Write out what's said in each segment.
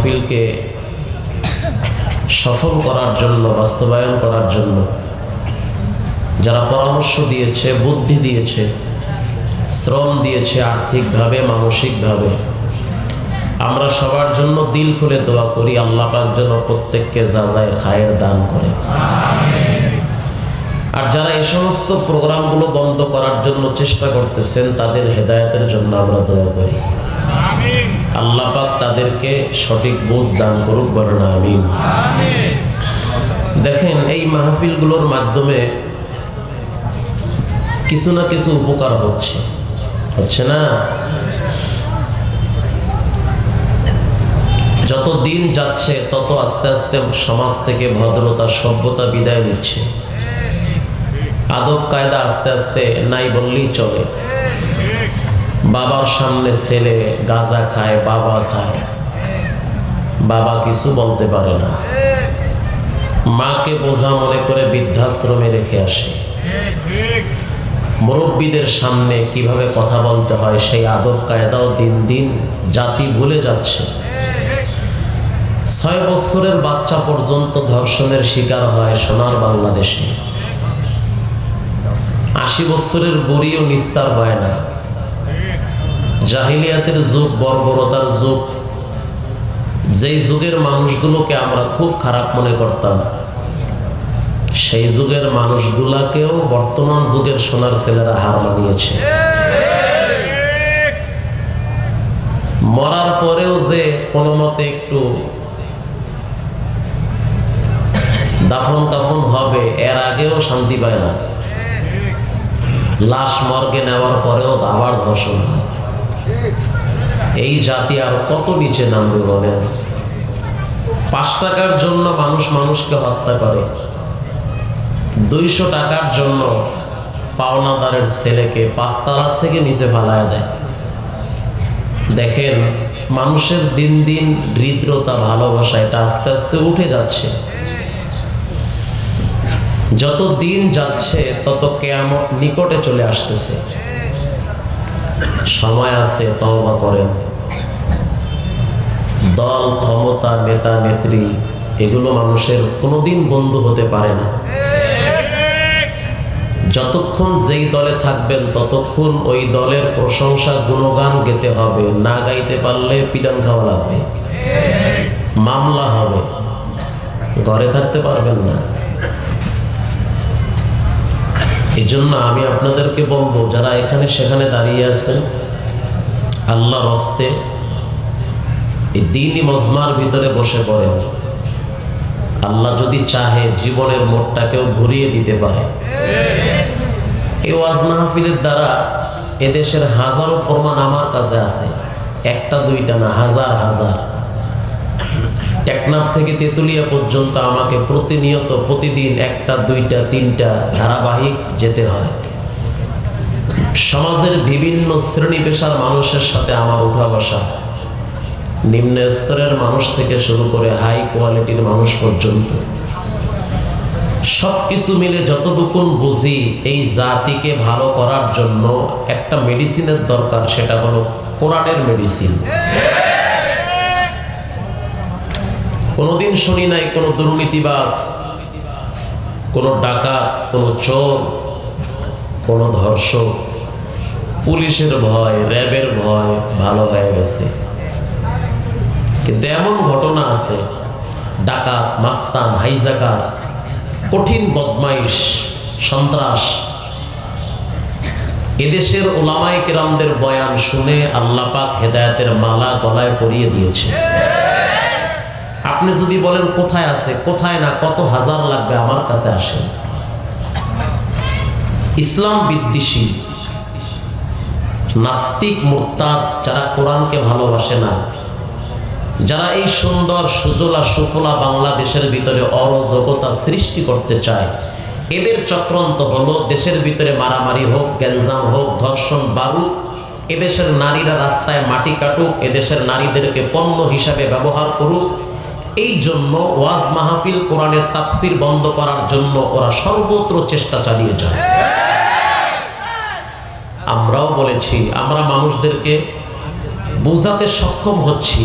মাহফিলকে সফল করার জন্য, বাস্তবায়ন করার জন্য যারা পরামর্শ দিয়েছে, বুদ্ধি দিয়েছে, শ্রম দিয়েছে, আর্থিকভাবে মানসিকভাবে, আমরা সবার জন্য দিল খুলে দোয়া করি আল্লাহ পাক যেন প্রত্যেককে যাজায় খায়ের দান করে। আর যারা এই সমস্ত প্রোগ্রামগুলো বন্ধ করার জন্য চেষ্টা করতেছেন তাদের হেদায়েতের জন্য আমরা দোয়া করি। আল্লাহ পাক তাদেরকে সঠিক বুঝ দান করুক, বলেন আমিন। দেখেন, এই মাহফিলগুলোর মাধ্যমে কিছু না কিছু উপকার হচ্ছে না? যত দিন যাচ্ছে তত আস্তে আস্তে সমাজ থেকে ভদ্রতা, সভ্যতা বিদায় নিচ্ছে। আদব কায়দা আস্তে আস্তে নাই বললেই চলে। বাবার সামনে ছেলে গাঁজা খায়, বাবা খায়, বাবা কিছু বলতে পারে না, মাকে বোঝা মনে করে বৃদ্ধাশ্রমে রেখে আসে। মুরব্বীদের সামনে কিভাবে কথা বলতে হয় সেই আদব কায়দাও দিন দিন জাতি ভুলে যাচ্ছে। 6 বছরের বাচ্চা পর্যন্ত ধর্ষণের শিকার হয় সোনার বাংলাদেশে। 80 বছরের বুড়িও নিস্তার হয় না। জাহিলিয়াতের যুগ, বর্বরতার যুগ, যেই যুগের মানুষগুলোকে আমরা খুব খারাপ মনে করতাম, সেই যুগের মানুষগুলাকেও বর্তমান যুগের সোনার ছেলেরা হার মানিয়েছে। মরার পরেও যে কোনো মতে একটু দাফন কাফন হবে, এর আগেও শান্তি পায় না। লাশ মর্গে নেওয়ার পরেও আবার ধর্ষণ হয়। এই জাতি আর কত নিচে নামবে বলেন? 5 টাকার জন্য মানুষ মানুষকে হত্যা করে, 200 টাকার জন্য পাওনাদারের ছেলেকে 5 তলা থেকে নিচে ফালায় দেয়। দেখেন, মানুষের দিন দিন হৃদ্রতা, ভালোবাসা এটা আস্তে আস্তে উঠে যাচ্ছে। যত দিন যাচ্ছে তত কিয়ামত নিকটে চলে আসতেছে। সময় আছে, তওবা করেন। দল, ক্ষমতা, নেতা নেত্রী এগুলো মানুষের কোনোদিন বন্ধু হতে পারে না। যতক্ষণ যেই দলে থাকবেন ততক্ষণ ওই দলের প্রশংসা, গুণগান গেতে হবে। না গাইতে পারলে পিটান খাওয়া লাগবে, মামলা হবে, ঘরে থাকতে পারবেন না। এই জন্য আমি আপনাদেরকে বলবো, যারা এখানে সেখানে দাঁড়িয়ে আছেন, আল্লাহর হস্তে এই দ্বীনি মজমার ভিতরে বসে পড়েন। আল্লাহ যদি চাহে জীবনের মোড়টাকেও ঘুরিয়ে দিতে পারে। এই ওয়াজ মাহফিলের দ্বারা এদেশের হাজারো প্রমাণ আমার কাছে আছে, একটা দুইটা না, হাজার হাজার। টেকনাফ থেকে তেতুলিয়া পর্যন্ত আমাকে প্রতিনিয়ত, প্রতিদিন 1টা 2টা 3টা ধারাবাহিক যেতে হয়। সমাজের বিভিন্ন শ্রেণী পেশার মানুষের সাথে আমার উঠা বসা, নিম্ন স্তরের মানুষ থেকে শুরু করে হাই কোয়ালিটির মানুষ পর্যন্ত। সবকিছু মিলে যতটুকু বুঝি, এই জাতিকে ভালো করার জন্য একটা মেডিসিনের দরকার, সেটা হলো কোরআনের মেডিসিন। কোনোদিন শুনি নাই কোনো দুর্নীতিবাজ, কোনো ডাকাত, কোনো চোর, কোনো ধর্ষক পুলিশের ভয়, র্যাবের ভয় ভালো হয়ে গেছে। কিন্তু এমন ঘটনা আছে, ডাকাত, মাস্তান, হাইজাকার, কঠিন বদমাইশ, সন্ত্রাস, এদেশের উলামায়ে কেরামদের বয়ান শুনে আল্লাহ পাক হেদায়েতের মালা গলায় পরিয়ে দিয়েছে। আপনি যদি বলেন কোথায় আছে, কোথায় না, কত হাজার লাগবে, আমার কাছে আসেন। ইসলাম বিদ্বেষী, নাস্তিক, মুরতাদ, যারা কোরআনকে ভালোবাসে না, যারা এই সুন্দর সুজলা সুফলা বাংলাদেশের ভিতরে অরাজকতা সৃষ্টি করতে চায়, এদের চক্রান্ত হলো দেশের ভিতরে মারামারি হোক, গ্যাঞ্জাম হোক, ধর্ষণ বাড়ুক, এদেশের নারীরা রাস্তায় মাটি কাটুক, এদেশের নারীদেরকে পণ্য হিসাবে ব্যবহার করুক। এই জন্য ওয়াজ মাহফিল, কোরআনের তাফসির বন্ধ করার জন্য ওরা সর্বত্র চেষ্টা চালিয়ে যায়। আমরাও বলেছি, আমরা মানুষদেরকে বোঝাতে সক্ষম হচ্ছি।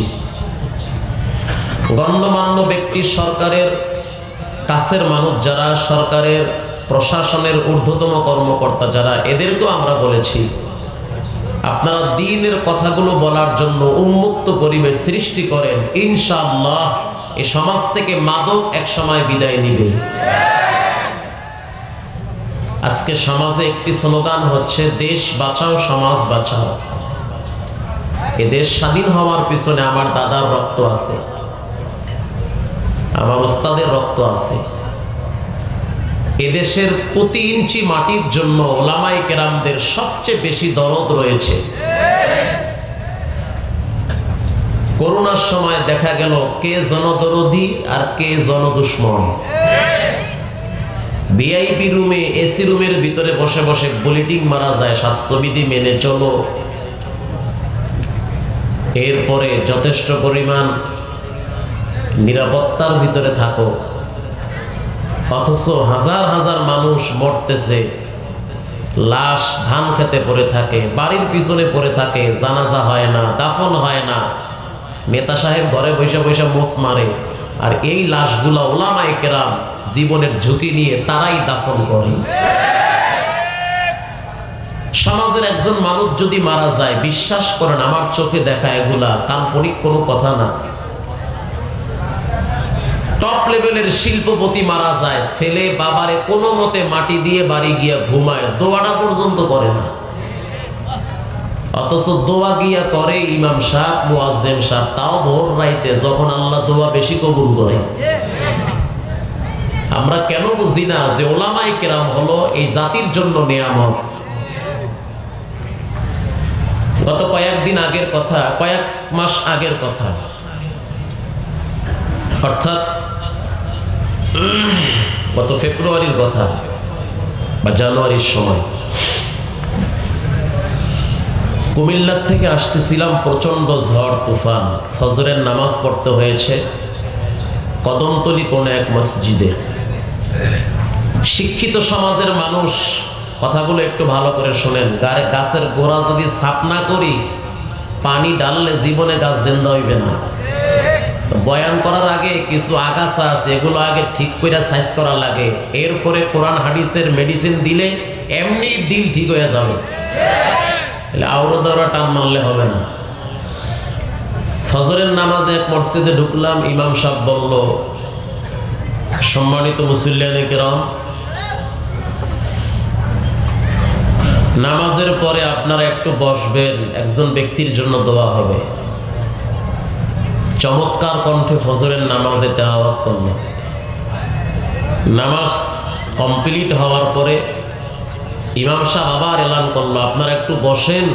গণ্যমান্য ব্যক্তি, সরকারের কাছের মানুষ যারা, সরকারের প্রশাসনের ঊর্ধ্বতন কর্মকর্তা যারা, এদেরকেও আমরা বলেছি আপনারা দ্বীনের কথাগুলো বলার জন্য উন্মুক্ত পরিবেশ সৃষ্টি করেন। ইনশাআল্লাহ এই সমাজ থেকে মাদক এক সময় বিদায় নিবে। আজকে সমাজে একটি স্লোগান হচ্ছে দেশ বাঁচাও সমাজ বাঁচাও। এ দেশ স্বাধীন হওয়ার পিছনে আমার দাদার রক্ত আছে, আমার ওস্তাদের রক্ত আছে। এদেশের প্রতি ইঞ্চি মাটির জন্য ওলামায়ে কেরামদের সবচেয়ে বেশি দরদ রয়েছে। করোনার সময় দেখা গেল কে জনদরদি আর কে জনদুশ্মন। ভিআইপি রুমে, এসি রুমের ভিতরে বসে বসে বুলেটিন মারা যায়, স্বাস্থ্যবিধি মেনে চলো। এরপরে যথেষ্ট পরিমাণ নিরাপত্তার ভিতরে থাকো, অথচ হাজার হাজার মানুষ মরতেছে, লাশ ধান খেতে পড়ে থাকে, বাড়ির পিছনে পড়ে থাকে, জানাজা হয় না, দাফন হয় না। নেতা সাহেব ঘরে বসে বসে মোচ মারে, আর এই লাশগুলা ওলামায়ে কেরাম জীবনের ঝুঁকি নিয়ে তারাই দাফন করে। সমাজের একজন মানুষ যদি মারা যায়, বিশ্বাস করেন আমার চোখে দেখা এগুলা কাল্পনিক কোনো কথা না। টপ লেভেলের শিল্পপতি মারা যায়, ছেলে বাবারে কোনো মতে মাটি দিয়ে বাড়ি গিয়া ঘুমায়, দোয়াটা পর্যন্ত করে না। অথচ দোয়া গিয়া করে ইমাম সাহেব, মুয়াজ্জিম সাহেব, তাও ভোর রাইতে, যখন আল্লাহ দোয়া বেশি কবুল করে। আমরা কেন বুঝি না যে ওলামায়ে কেরাম হলো এই জাতির জন্য নিয়ামত। গত কয়েকদিন আগের কথা, কয়েক মাস আগের কথা, অর্থাৎ গত ফেব্রুয়ারির কথা বা জানুয়ারির সময়, কুমিল্লা থেকে আসতেছিলাম, প্রচন্ড ঝড় তুফান, ফজরের নামাজ পড়তে হয়েছে কদমতলী কোন এক মসজিদে। শিক্ষিত সমাজের মানুষ, কথাগুলো একটু ভালো করে শোনেন। গাছের গোড়া যদি সাফ না করি, পানি ডাললে জীবনে গাছ জিন্দা হইবে না। বয়ান করার আগে কিছু আগাছা আছে, এগুলো আগে ঠিক করে সাইজ করা লাগে, এরপরে কোরআন হাদিসের মেডিসিন দিলে এমনি দিল ঠিক হয়ে যাবে। আওড়া দাওড়া টান মারলে হবে না। ফজরের নামাজে এক মসজিদে ঢুকলাম, ইমাম সাহেব বলল, সম্মানিত মুসল্লিয়ানে কেরাম, নামাজের পরে আপনারা একটু বসবেন, একজন ব্যক্তির জন্য দোয়া হবে। চমৎকার কণ্ঠে ফজরের নামাজে তেলাওয়াত করল। নামাজ কমপ্লিট হওয়ার পরে ইমাম সাহেব আবার এলান করলো, আপনারা একটু বসেন,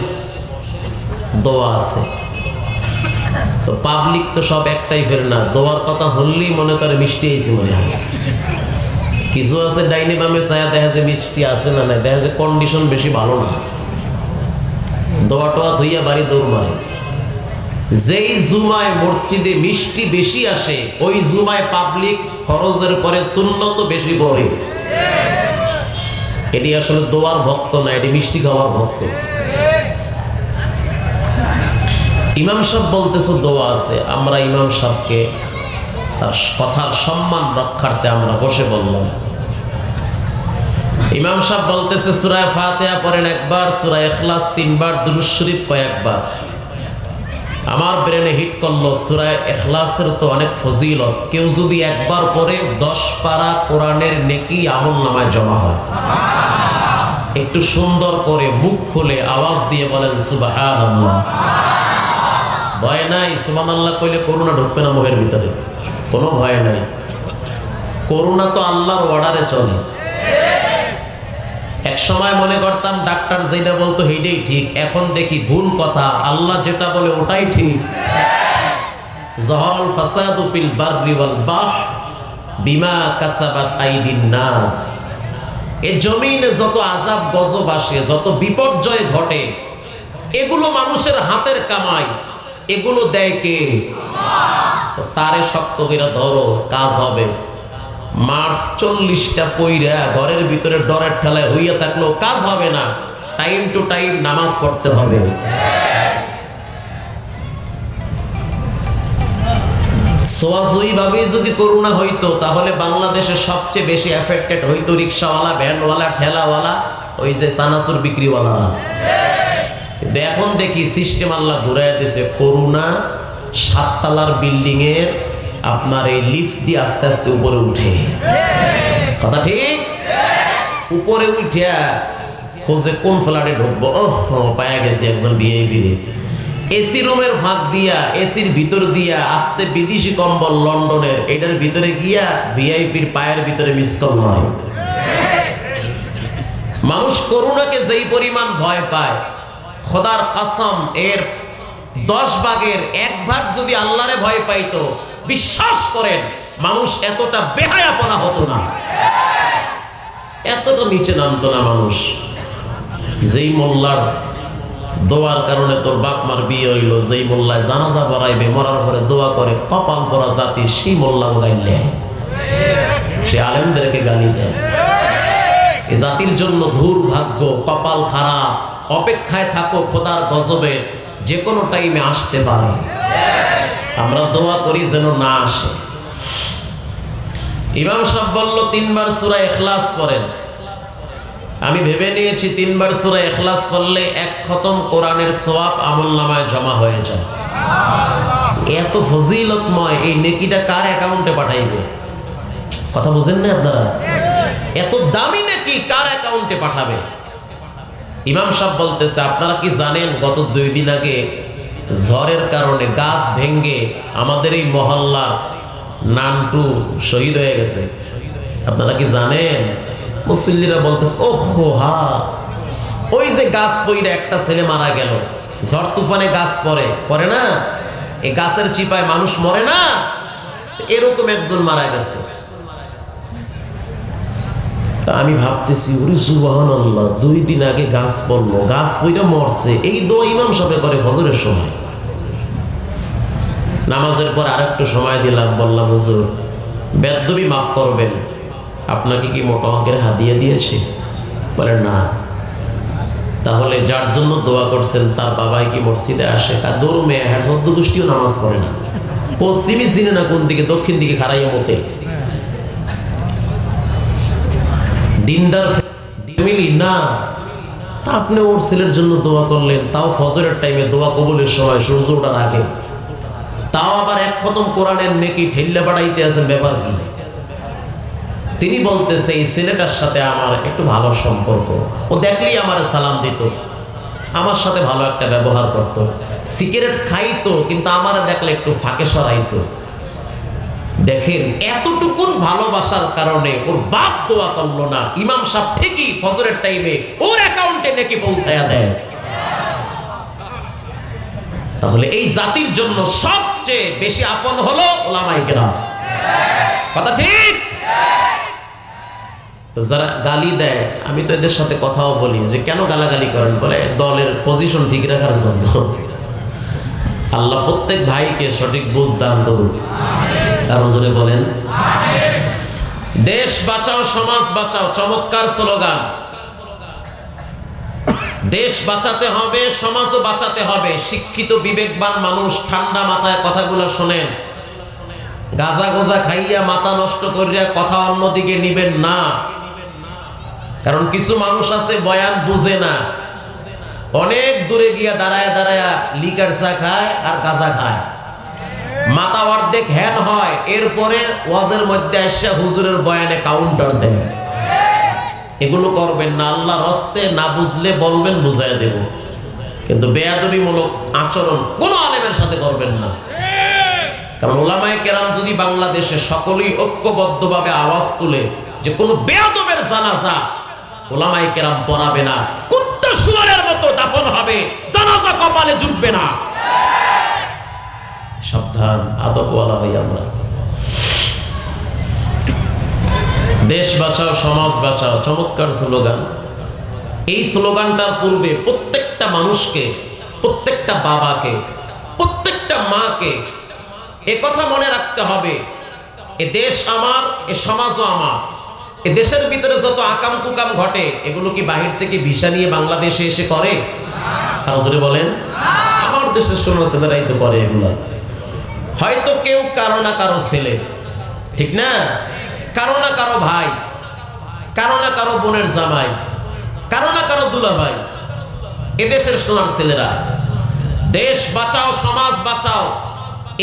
দোয়া আছে। তো পাবলিক তো সব একটাই ফের না, দোয়ার কথা হলেই মনে করে মিষ্টি হয়েছে মনে হয়। কিছু আছে ডাইনে বামে ছায়া, দেখা যায় মিষ্টি আছে না নাই, দেখা যায় কন্ডিশন বেশি ভালো না, দোয়া টোয়া ধুইয়া বাড়ি দৌড় মারে। যেই জুমায় মসজিদে মিষ্টি বেশি আসে, ওই জুমায় পাবলিক ফরজের পরে সুন্নত বেশি পড়ে। এটি আসলে দোয়ার ভক্ত না, এটি মিষ্টি খাওয়ার ভক্ত। ইমাম সাহেব বলতেছে দোয়া আছে, আমরা ইমাম সাহেবকে তার কথার সম্মান রক্ষার্থে আমরা বসে বললাম। ইমাম সাহেব বলতেছে সূরা ফাতিহা পড়েন একবার, সূরা ইখলাস 3 বার, দুরূদ শরীফ কয়েকবার। আমার ব্রেনে হিট করলো, সূরা ইখলাসের তো অনেক ফজিলত, কেউ যদি একবার পড়ে 10 পারা কোরআনের নেকি আমলনামায় জমা হয়। একটু সুন্দর করে মুখ খুলে আওয়াজ দিয়ে বলেন সুবহানাল্লাহ। ভয় নাই, সুবহানাল্লাহ কইলে করোনা ঢুকবে না মুখের ভিতরে, কোনো ভয় নাই। করোনা তো আল্লাহর অর্ডারে চলে। এক সময় মনে করতাম ডাক্তার যেটা বলতো সেইটাই ঠিক, এখন দেখি ভুল কথা, আল্লাহ যেটা বলে ওটাই ঠিক। যহরাল ফাসাদু ফিল বাররি ওয়াল বাহর বিমা কাসাবাত আইদিন নাস। এই জমিনে যত আযাব গজব আসে, যত বিপর্যয় ঘটে, এগুলো মানুষের হাতের কামাই, এগুলো দেয় কে? আল্লাহ। তারে শক্ত করে ধরো, কাজ হবে। মার্চ 40টা পইরা ঘরের ভিতরে ডরের ঠেলায় হইয়া থাকলেও কাজ হবে না। টাইম টু টাইম নামাজ পড়তে হবে। সোয়াজুই ভাবে যদি করোনা হইতো তাহলে বাংলাদেশের সবচেয়ে বেশি এফেক্টেড হইতো রিক্সাওয়ালা, ভ্যানওয়ালা, ঠেলাওয়ালা, ওই যে চানাচুর বিক্রিওয়ালা। কিন্তু এখন দেখি সিস্টেম আল্লাহ ঘুরাই দিয়েছে। করোনা 7 তলার বিল্ডিং এর আপনার এই লিফট দিয়ে আস্তে আস্তে উপরে উঠে, কথা ঠিক, উপরে উঠিয়া খোঁজে কোন ফ্ল্যাটে ঢুকবো। পায়া গেছে একজন ভিআইপি রে, এসি রুমের ফাঁক দিয়া, এসির ভিতর দিয়া আস্তে বিদেশি কম্বল লন্ডনের, এটার ভিতরে গিয়া ভিআইপির পায়ের ভিতরে মিস কল নয়। মানুষ করোনাকে যেই পরিমাণ ভয় পায়, খোদার কসম এর 10 ভাগের 1 ভাগ যদি আল্লাহরে ভয় পাইতো, বিশ্বাস করেন মানুষ এতটা বেহায়াপনা হতো না, এতটা নিচে নামতো না মানুষ। যেই মোল্লার দোয়ার কারণে তোর বাপ মার বিয়ে হইল, যেই মোল্লায় জানাজা পড়াইবে, মরার পরে দোয়া করে কপাল পরা জাতি, সেই মোল্লা গাইলে সে আলেমদেরকে গালি দেয়। এই জাতির জন্য দুর্ভাগ্য, কপাল খারাপ, অপেক্ষায় থাকো খোদার গজবে, যে কোনো টাইমে আসতে পারে। আমরা দোয়া করি যেন না আসে। ইমাম সাহেব বলল 3 বার সূরা ইখলাস পড়েন। আমি ভেবে নিয়েছি 3 বার সূরা ইখলাস পড়লে 1 খতম কোরআনের সওয়াব আমলনামায় জমা হয়ে যায়। এত ফজিলতময় এই নেকিটা কার অ্যাকাউন্টে পাঠাইবে? কথা বুঝেন না আপনারা? এত দামি নেকি কার অ্যাকাউন্টে পাঠাবে? ইমাম সাহেব বলতেছে, আপনারা কি জানেন গত 2 দিন আগে ঝড়ের কারণে গাছ ভেঙে আমাদের এই মহল্লার নানটু শহীদ হয়ে গেছে? আপনারা কি জানেন? মুসল্লিরা বলতেছে, ওহো হা, ওই যে গাছ পইরা একটা ছেলে মারা গেল, ঝড় তুফানে গাছ পড়ে না, এই গাছের চিপায় মানুষ মরে না, এরকম একজন মারা গেছে। আমি ভাবতেছি, ওরে সুবহানাল্লাহ, 2 দিন আগে গাছ পড়লো, গাছ পইরা মরছে, এই দোয়া ইমাম সাহেব করে ফজরের সময়। নামাজের পর আরেকটু সময় দিলাম, বললাম হুজুর বেদবি মাফ করবেন, আপনাকে কি মোটা অঙ্কের হাদিয়া দিয়েছে? বলেন না। তাহলে যার জন্য দোয়া করছেন তার বাবাই কি মসজিদে আসে? কাদুর মেয়ে হ্যাঁ 14 গোষ্ঠীও নামাজ পড়ে না, পশ্চিমই চিনে না কোন দিকে, দক্ষিণ দিকে খারাইয়া মতে। দিনদার ফ্যামিলি না, আপনি ওর ছেলের জন্য দোয়া করলেন, তাও ফজরের টাইমে, দোয়া কবুলের সময়, সূর্য ওঠার আগে, তাও আবার 1 খতম কোরআনের নেকি ঠেল্লা বাড়াইতে আছেন, ব্যাপার কি? তিনি বলতেছে, এই ছেলেটার সাথে আমার একটু ভালো সম্পর্ক, ও দেখলেই আমার সালাম দিত, আমার সাথে ভালো একটা ব্যবহার করত, সিগারেট খাইতো কিন্তু আমার দেখলে একটু ফাঁকে সরাইতো। দেখেন এতটুকুন ভালোবাসার কারণে ওর বাপ দোয়া করলো না, ইমাম সাহেব ঠিকই ফজরের টাইমে ওর অ্যাকাউন্টে নাকি পৌঁছায়া দেয়। তাহলে এই জাতির জন্য সবচেয়ে বেশি আপন হলো উলামায়ে কেরাম, কথা ঠিক? তো যারা গালি দেয়, আমি তো এদের সাথে কথাও বলি যে কেন গালাগালি করেন, বলে দলের পজিশন ঠিক রাখার জন্য। আল্লাহ প্রত্যেক ভাইকে সঠিক বুঝ দান করুন। আরো জোরে বলেন দেশ বাঁচাও সমাজ বাঁচাও, চমৎকার স্লোগান। দেশ বাঁচাতে হবে, সমাজও বাঁচাতে হবে। শিক্ষিত বিবেকবান মানুষ ঠান্ডা মাথায় কথাগুলো শোনেন, গাঁজা গোজা খাইয়া মাথা নষ্ট করিয়া কথা অন্যদিকে নিবেন না। কারণ কিছু মানুষ আছে বয়ান বুঝে না, অনেক দূরে গিয়া দাঁড়ায় দাঁড়ায় লিকার চা খায় আর গাঁজা খায়, মাথা অর্ধেক হ্যান হয়, এরপরে ওয়াজের মধ্যে এসে হুজুরের বয়ানে কাউন্টার দেন। এগুলো করবেন না, আল্লাহর রাস্তে না বুঝলে বলবেন, বুঝাই দেব, কিন্তু বেয়াদবিমূলক আচরণ কোন আলেমের সাথে করবেন না। কারণ উলামায়ে কেরাম যদি বাংলাদেশে সকলেই ঐক্যবদ্ধভাবে আওয়াজ তুলে যে কোন বেয়াদবের জানাজা উলামায়ে কেরাম পড়াবে না, কুত্তা শুয়ারের মতো দাফন হবে, জানাজা কপালে জুটবে না। সাবধান, আদবওয়ালা হই আমরা। দেশ বাঁচাও সমাজ বাঁচাও, চমৎকার স্লোগান। এই স্লোগানটার পূর্বে প্রত্যেকটা মানুষকে, প্রত্যেকটা বাবাকে, প্রত্যেকটা মাকে একথা মনে রাখতে হবে, এ দেশ আমার, এ সমাজও আমার। এ দেশের ভিতরে যত আকাম কুকাম ঘটে, এগুলো কি বাহির থেকে ভিসা নিয়ে বাংলাদেশে এসে করে? আর জোরে বলেন, আমার দেশের সন্ন্যাসীরাই তো করে এগুলো। হয়তো কেউ কারো না কারো ছেলে, ঠিক না, কারো না কারো ভাই, কারো না কারো বোনের জামাই, কারো না কারো দুলাভাই। এদেশের সোনার ছেলেরা, দেশ বাঁচাও সমাজ বাঁচাও,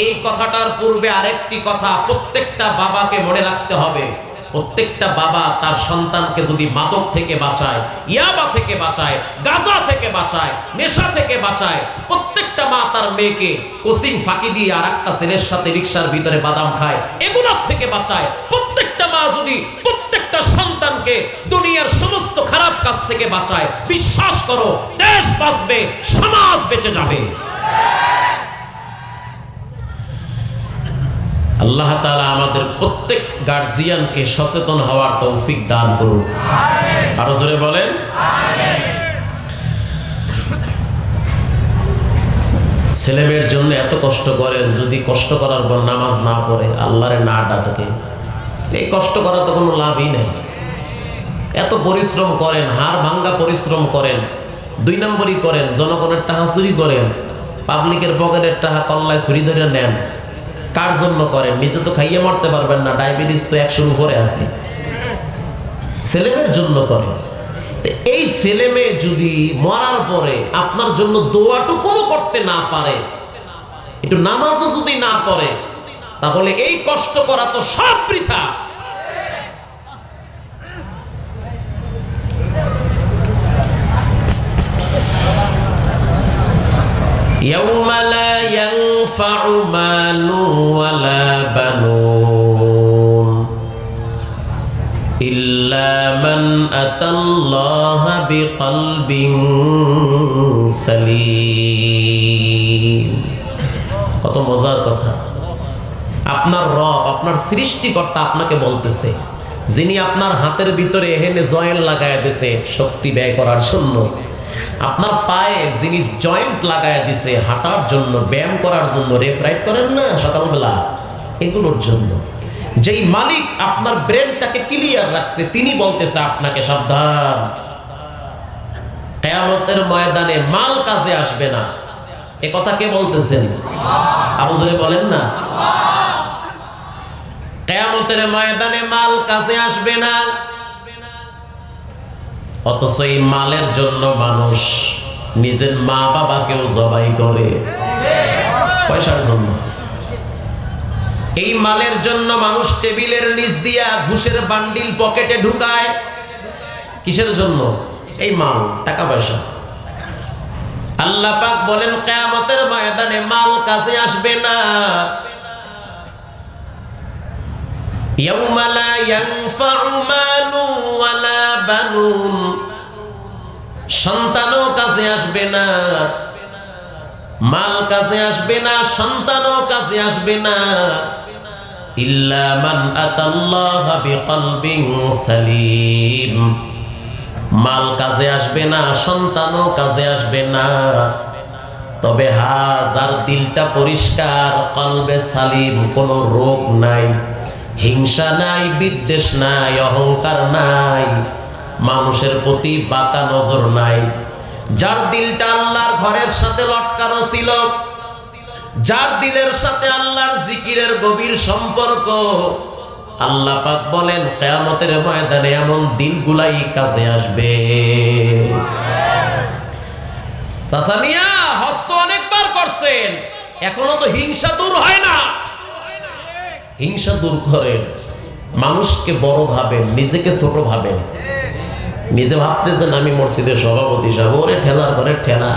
এই কথাটার পূর্বে আরেকটি কথা প্রত্যেকটা বাবাকে মনে রাখতে হবে। প্রত্যেকটা বাবা তার সন্তানকে যদি মাদক থেকে বাঁচায়, ইয়াবা থেকে বাঁচায়, গাঁজা থেকে বাঁচায়, নেশা থেকে বাঁচায়, প্রত্যেকটা মা তার মেয়েকে কোচিং ফাঁকি দিয়ে আর একটা ছেলের সাথে রিকশার ভিতরে বাদাম খায়, এগুলোর থেকে বাঁচায়, প্রত্যেকটা মা যদি প্রত্যেকটা সন্তানকে দুনিয়ার সমস্ত খারাপ কাজ থেকে বাঁচায়, বিশ্বাস করো দেশ বাঁচবে, সমাজ বেঁচে যাবে। আল্লাহ তাআলা আমাদের প্রত্যেক গার্জিয়ানকে সচেতন হওয়ার তৌফিক দান করুন। আরো জোরে বলেন আমিন। ছেলেমেয়ের জন্য এত কষ্ট করেন, যদি কষ্ট করার পর নামাজ না পড়ে, আল্লাহরে না ডাকে, এই কষ্ট করা তো কোনো লাভই নেই। এত পরিশ্রম করেন, হাড় ভাঙ্গা পরিশ্রম করেন, 2 নম্বরই করেন, জনগণের টাকা চুরি করেন, পাবলিকের পকেটের টাকা কল্লায় চুরি ধরে নেন। কার জন্য করেন? নিজে তো খাইয়ে মরতে পারবেন না, ডায়াবেটিস তো 100 উপরে আছে। ছেলেমেয়ের জন্য করেন। এই ছেলে মেয়ে যদি মরার পরে আপনার জন্য দোয়াটুকু করতে না পারে, একটু নামাজও যদি না পড়ে, তাহলে এই কষ্ট করা তো সব বৃথা। ইয়াউমা লা ইয়ানফাউ মালু ওয়ালা বানুন ইল্লা মান আতাল্লাহা বিকলবিন সালিম। কত মজার কথা। আপনার রব, আপনার সৃষ্টিকর্তা আপনাকে বলতেছে, যিনি আপনার হাতের ভিতরে এখানে জয়েন্ট লাগায় দিয়েছে শক্তি ব্যয় করার জন্য, আপনার পায়ে যিনি জয়েন্ট লাগায় দিছে হাঁটার জন্য, ব্যায়াম করার জন্য, রেফরাইট করেন না সকালবেলা, এগুলোর জন্য, যেই মালিক আপনার ব্রেনটাকে ক্লিয়ার রাখছে, তিনি বলতেছে আপনাকে সাবধান, কিয়ামতের ময়দানে মাল কাজে আসবে না। এ কথা কে বলতেছেন? আরো জোরে বলেন না। কিয়ামতের ময়দানে মাল কাজে আসবে না। অথচ এই মালের জন্য মানুষ নিজের মা বাবাকেও জবাই করে, পয়সার জন্য। এই মালের জন্য মানুষ টেবিলের নিচ দিয়া ঘুষের বান্ডিল পকেটে ঢুকায়। কিসের জন্য? এই মাল, টাকা পয়সা। আল্লাহ পাক বলেন কিয়ামতের ময়দানে মাল কাজে আসবে না। ইয়াউমা লা ইয়ানফাউ মালু ওয়ালা বানুন, সন্তানও কাজে আসবে না, মাল কাজে আসবে না, সন্তানও কাজে আসবে না, ইল্লা মান আতাল্লাহা বিকলবিন সালিম। মাল কাজে আসবে না, সন্তানও কাজে আসবে না, তবে যার দিলটা পরিষ্কার, কলবে সালিম, কোনো রোগ নাই, হিংসা নাই, বিদ্বেষ নাই, অহংকার নাই, মানুষের প্রতি বাঁকা নজর নাই, যার দিলটা আল্লাহর ঘরের সাথে লটকানো ছিল, যার দিলের সাথে আল্লাহর জিকিরের গভীর সম্পর্ক, আল্লাহ পাক বলেন কিয়ামতের ময়দানে এমন দিলগুলাই কাজে আসবে। চাচা মিয়া হজ তো অনেকবার করছেন, এখনো তো হিংসা দূর হয় না। হিংসা দূর করেন, মানুষকে বড় ভাবেন, নিজেকে ছোট ভাবেন। নিজে ভাবতেছেন আমি মসজিদের সভাপতি সাহেব, ওরে ঠেলার ঘরে ঠেলা।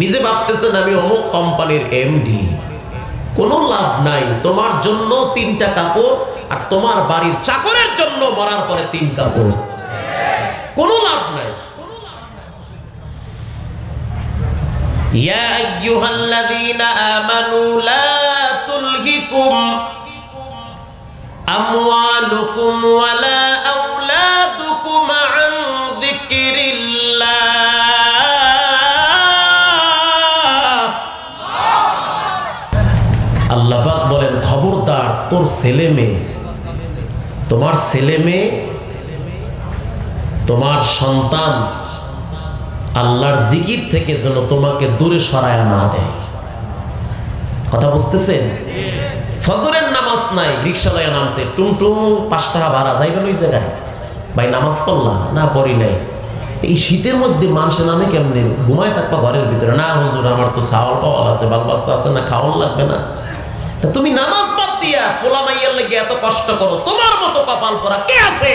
নিজে ভাবতেছেন আমি অমুক কোম্পানির এমডি। কোনো লাভ নাই। তোমার জন্য 3টা কাপড় আর তোমার বাড়ির চাকরের জন্য মরার পরে 3 কাপড়, কোনো লাভ নাই। ইয়া আইয়ুহাল্লাযীনা আমানু লা তুলহিকুম আমওয়ালুকুম ওয়ালা আওলাদুকুম আন যিকরিল্লাহ। আল্লাহ পাক বলেন খবরদার তোর ছেলে মেয়ে, তোমার ছেলে মেয়ে, তোমার সন্তান আল্লাহর জিকির থেকে যেন তোমাকে দূরে সরায়া না দেয়। কথা বুঝতেছেন? ফজরের নামাজ নাই, রিক্সা লয়া নামছে, টুংটুং 5 টাকা ভাড়া যাইবেন ওই জায়গায়, ভাই নামাজ পড়লা না? পড়ি নাই। এই শীতের মধ্যে মানুষে নামে কেমনে? ঘুমায় থাকবা ঘরের ভিতরে? না হুজুর, আমার তো চাওয়াল পাওয়াল আছে, বাল বাচ্চা আছে, না খাওয়ান লাগবে না? তা তুমি নামাজ বাদ দিয়া পোলা মাইয়ার লেগে এত কষ্ট করো, তোমার মতো কপাল পরা কে আছে?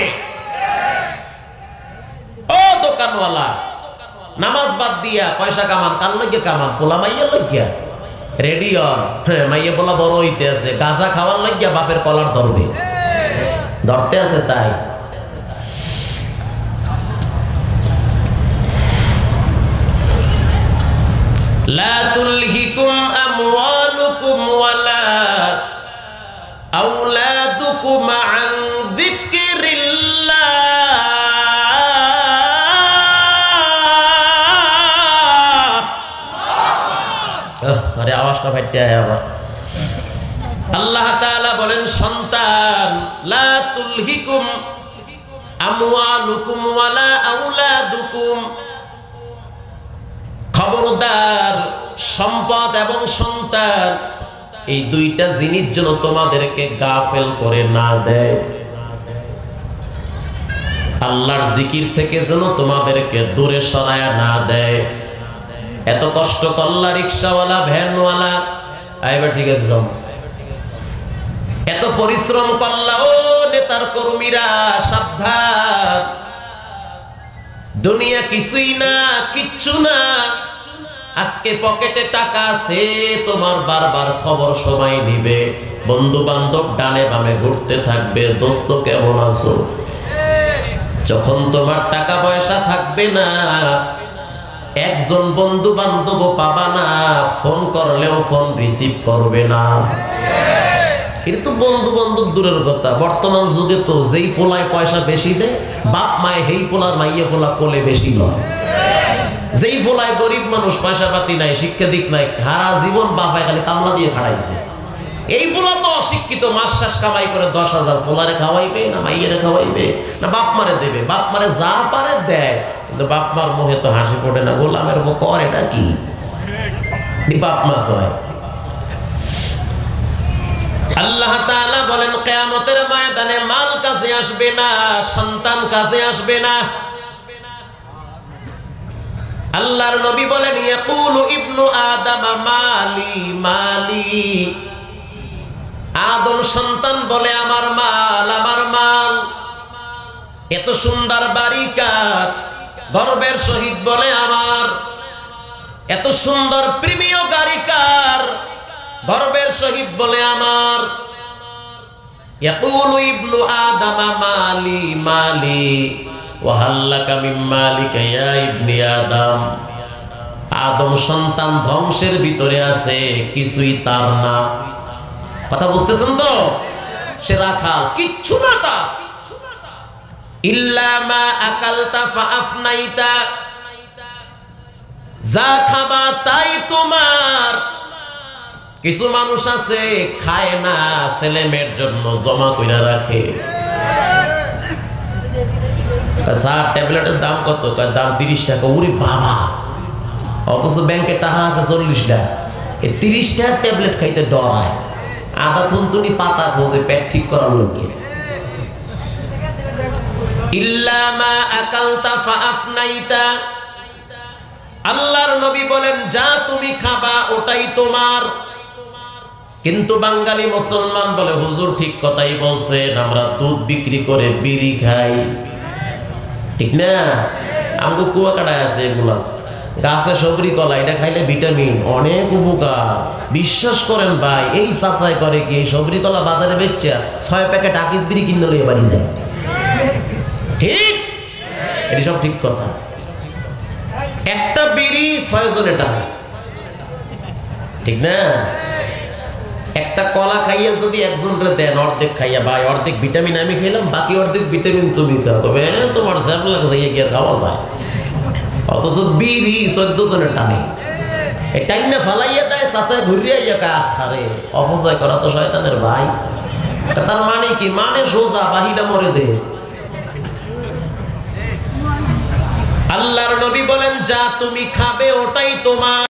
ও দোকানওয়ালা, নামাজ বাদ দিয়া পয়সা কামান, কার লাগে কামান? পোলা মাইয়ার লাগিয়া। রেডি হন, হ্যাঁ মাইয়া পোলা বড় হইতে আছে, গাঁজা খাওয়ার লাগিয়া বাপের কলার ধরবে, ধরতে আছে। তাই লা তুলহিকুম আমওয়ালুকুম ওয়ালা আওলাদুকুম আন যিকরিল্লাহ। আরে আওয়াজটা ফাইটে আবার। আল্লাহ তাআলা বলেন, সন্তান, লা তুলহিকুম আমওয়ালুকুম ওয়ালা আওলাদুকুম, খবরদার সম্পদ এবং সন্তান এই দুইটা জিনিস যেন তোমাদেরকে গাফেল করে না দেয়। আল্লাহর জিকির থেকে যেন তোমাদেরকে দূরে সরায়া না দেয়। এত কষ্ট করলা রিক্সাওয়ালা, ভ্যানওয়ালা, আইবা ঠিক আছে, এত পরিশ্রম করলা, ও নেতার কর্মীরা সাবধান, দুনিয়া কিছুই না, কিচ্ছু না। আজকে পকেটে টাকা আছে, তোমার বারবার খবর সময় নিবে, বন্ধু বান্ধব ডানে বামে ঘুরতে থাকবে, দোস্ত কেমন আছো? যখন তোমার টাকা পয়সা থাকবে না, একজন বন্ধু বান্ধব পাবা না, ফোন করলেও ফোন রিসিভ করবে না। এটা তো বন্ধু বান্ধব দূরের কথা, বর্তমান যুগে তো যেই পোলায় পয়সা বেশি দেয়, বাপ মায় সেই পোলার মাইয়া পোলা কোলে বেশি নয়। যেই পোলায় গরিব মানুষ, পয়সা পাতি নাই, শিক্ষা দিক নাই, সারা জীবন বাপায় খালি কামলা দিয়ে খাড়াইছে, এই পোলা তো অশিক্ষিত, মাস শ্বাস কামাই করে 10,000, পোলারে খাওয়াইবে না মাইয়ারে খাওয়াইবে না বাপ মারে দেবে? বাপ মারে যা পারে দেয়, কিন্তু বাপ মার মুখে তো হাসি ফোটে না। গোলামের মুখ কর, এটা কি বাপ মা কয়? আল্লাহ তাআলা বলেন, কিয়ামতের ময়দানে মাল কাজে আসবে না, সন্তান কাজে আসবে না। আল্লাহর নবী বলেন, ইয়াকুলু ইবনু আদম মালি মালি, আদম সন্তান বলে আমার মাল, আমার মাল। এত সুন্দর বাড়ি কার? গর্বের সহিত বলে আমার। এত সুন্দর প্রিমিয় গাড়ি কার? গর্বের সহিত বলে আমার। ইয়াকুলু ইবনু আদম মালি মালি ওয়া হাল্লাকা মিন মালিকা ইয়া ইবনি আদম। আদম সন্তান ধ্বংসের ভিতরে আছে, কিছুই তার না। কথা বুঝতেছেন তো? সে রাখাল, কিচ্ছু না তার। ইল্লা মা আকালতা ফাআফনাইতা, যা খাবা তাই তোমার। কিছু মানুষ আছে খায় না, ছেলে মেয়ের জন্য জমা কইরা রাখে। স্যার ট্যাবলেটের দাম কত? দাম 30 টাকা। ওরে বাবা, অথচ ব্যাংকে টাকা আছে 40 টাকা। এই 30 টাকার ট্যাবলেট খাইতে ডরায়। আদা থুনতুনি পাতা খোঁজে পেট ঠিক করার লোকে। ইল্লা মা আকালতা ফাআফনাইতা, আল্লাহর নবী বলেন, যা তুমি খাবা ওটাই তোমার। কিন্তু বাঙালি মুসলমান বলে, হুজুর ঠিক কথাই বলছেন, আমরা দুধ বিক্রি করে বিড়ি খাই, ঠিক না? আমগো কুয়াকাটায় আছে এগুলা, গাছে সবরি কলা, এটা খাইলে ভিটামিন, অনেক উপকার। বিশ্বাস করেন ভাই, এই চাচাই করে কি, সবরি কলা বাজারে বেচছে 6 প্যাকেট আকিস বিড়ি কিনে লইয়া বাড়ি যায়। ঠিক, এটি সব ঠিক কথা। একটা বিড়ি 6 জনের টাকা, ঠিক না? একটা কলা খাইয়া যদি একজনরে দেন অর্ধেক খাইয়া, ভাই অর্ধেক ভিটামিন আমি খেলাম, বাকি অর্ধেক ভিটামিন তুমি খাও, তবে তোমার স্যাপ লাগছে গিয়ে খাওয়া যায়। অথচ বিড়ি 14 জনের টানে, এই টাইনা ফালাইয়া দেয়, চাচায় ঘুরিয়া ইয়া আরে অপচয় করা তো শয়তানের ভাই। তার মানে কি? মানে সোজা বাহিটা মরে দে। আল্লাহর নবী বলেন, যা তুমি খাবে ওটাই তোমার।